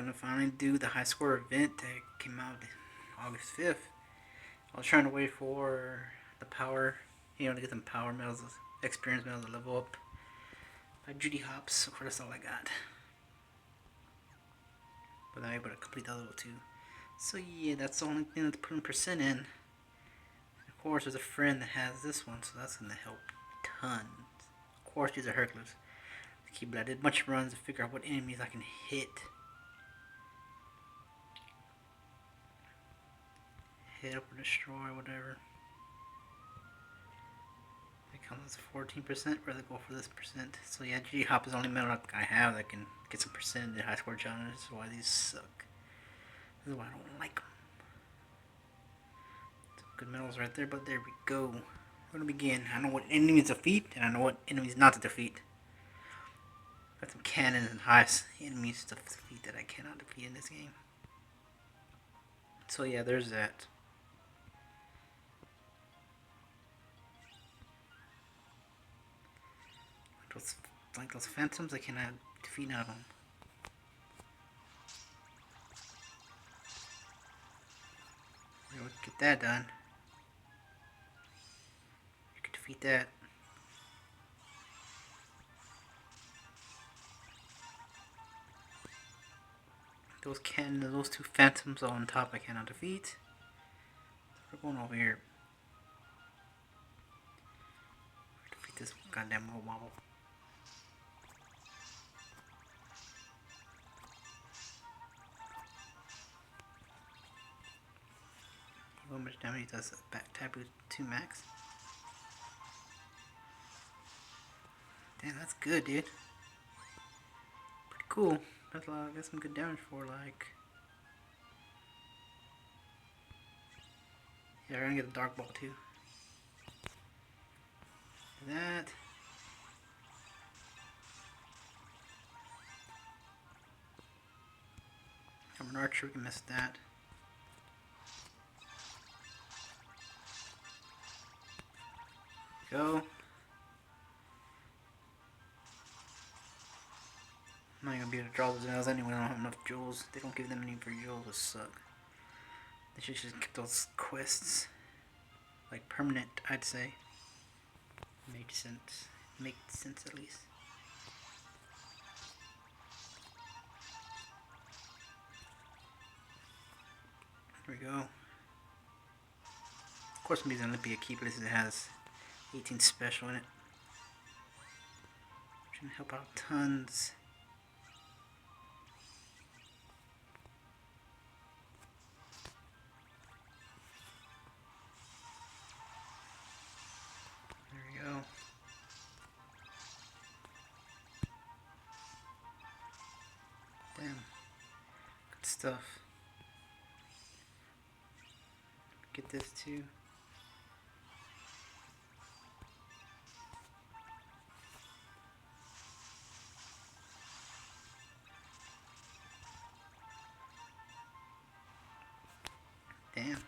gonna finally do the high score event that came out August 5th. I was trying to wait for the power, to get some power medals, experience medals to level up by Judy Hops. So far, that's all I got. But I'm able to complete that level too. So yeah, that's the only thing that's putting percent in. Of course, there's a friend that has this one, so that's gonna help tons. Of course, these are Hercules. But I did a bunch of runs to figure out what enemies I can hit. Hit up or destroy, whatever. It comes as 14%, rather go for this percent. So yeah, G Hop is the only medal I have that can get some percent in the high score challenges. This is why these suck. This is why I don't like them. Some good medals right there, but there we go. We're gonna begin. I know what enemies to defeat, and I know what enemies not to defeat. Got some cannons and high enemies to defeat that I cannot defeat in this game. So yeah, there's that. Those phantoms, I cannot defeat none of them. We'll get that done. You can defeat that. Those two phantoms on top I cannot defeat. So we're going over here. Defeat this goddamn little wobble. How much damage does back taboo 2 max? Damn, that's good, dude. Pretty cool. That's a lot. I got some good damage for like. Yeah, we're gonna get a dark ball too. That. I'm an archer. We can miss that. Go. I'm not gonna be able to draw those nails anyway. I don't have enough jewels. They don't give them any for jewels. This suck. They should just keep those quests like permanent, I'd say. Makes sense. Makes sense at least. There we go. Of course, I'm using Olympia key, but it has 18 special in it. Which can help out tons. There we go. Damn. Good stuff. Get this too. Damn.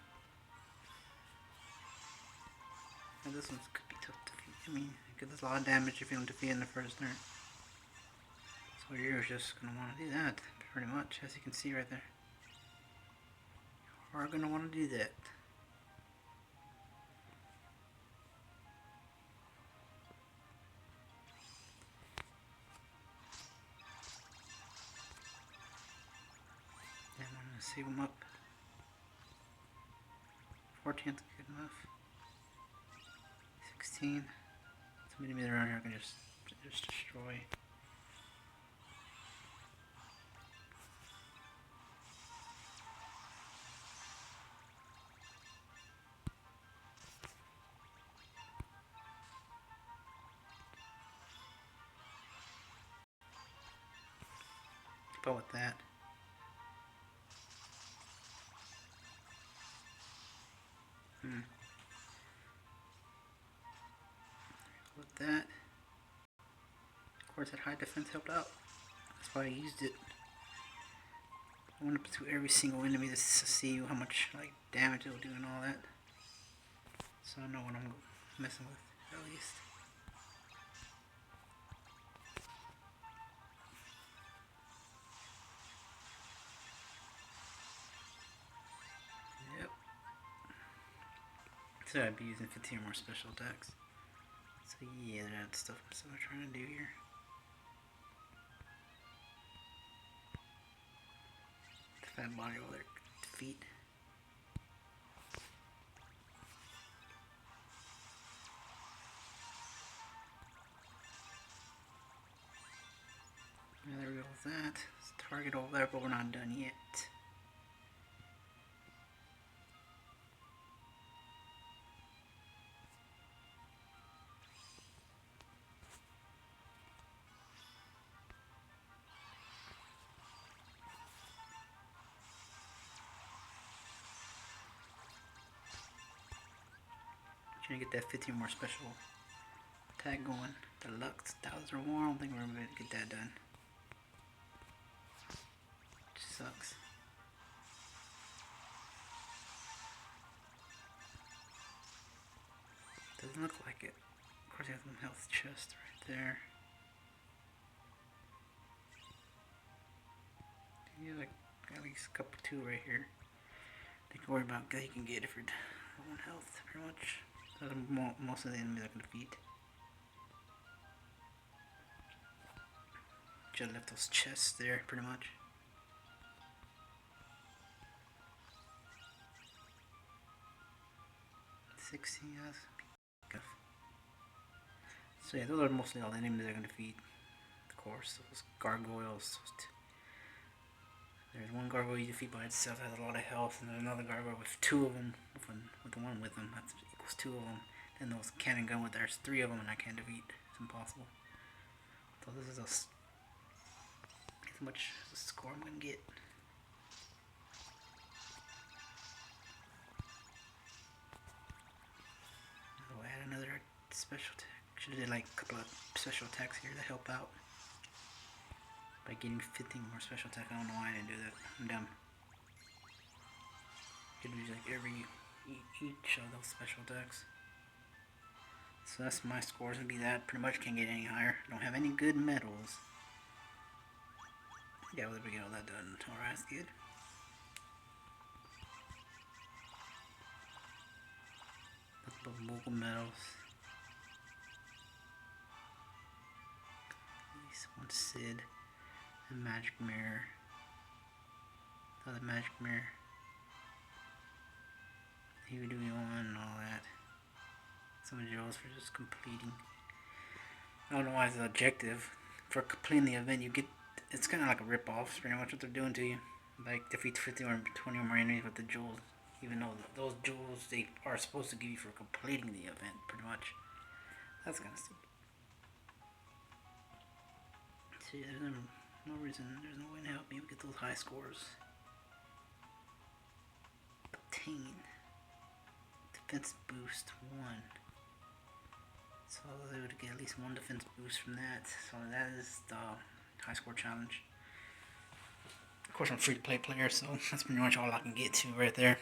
Now this one could be tough to defeat. I mean, it does a lot of damage if you don't defeat in the first turn. So you're just gonna want to do that, pretty much, as you can see right there. You are gonna want to do that. Then I'm gonna save them up. 14th, good enough. 16. So many around here I can just destroy. But with that. With that. Of course, that high defense helped out. That's why I used it. I went up to every single enemy to see how much like damage it will do and all that. So I know what I'm messing with, at least. So I'd be using 15 or more special attacks. So yeah, that's stuff I'm trying to do here. The fat body over their feet. Yeah, there we go with that. Let's target over there, but we're not done yet. Trying to get that 15 more special attack going. Deluxe 1000 or more. I don't think we're going to get that done. Which sucks. Doesn't look like it. Of course, he has some health chest right there. Yeah, like at least a couple, two right here. They can worry about that you can get if you're low on health, pretty much. So most of the enemies I can defeat. Just left those chests there, pretty much. Yes. So yeah, those are mostly all the enemies I can defeat. Of course, those gargoyles. There's one gargoyle you defeat by itself that has a lot of health, and there's another gargoyle with two of them, with the one with them, that equals two of them. And those cannon gun with there's three of them, and I can't defeat. It's impossible. So this is as much as a score I'm gonna get. I'll add another special attack. Should have did like a couple of special attacks here to help out. By getting 15 more special attack. I don't know why I didn't do that. I'm dumb. Could use like each of those special attacks. So that's my scores gonna be that. Pretty much can't get any higher. Don't have any good medals. Yeah, well, there we get all that done. Alright, that's good. Mogul medals. At least one Sid. A magic mirror. Another magic mirror. Here we do one and all that. Some of Joe's for just completing. I don't know why it's an objective. For completing the event, you get. It's kind of like a rip-off, pretty much what they're doing to you. Like defeat 50 or 20 or more enemies with the jewels. Even though those jewels they are supposed to give you for completing the event, pretty much. That's kind of stupid. See, there's no reason, there's no way to help me get those high scores. Obtain. Defense boost 1. So they would get at least one defense boost from that. So that is the high score challenge. Of course, I'm a free to play player, so that's pretty much all I can get to right there.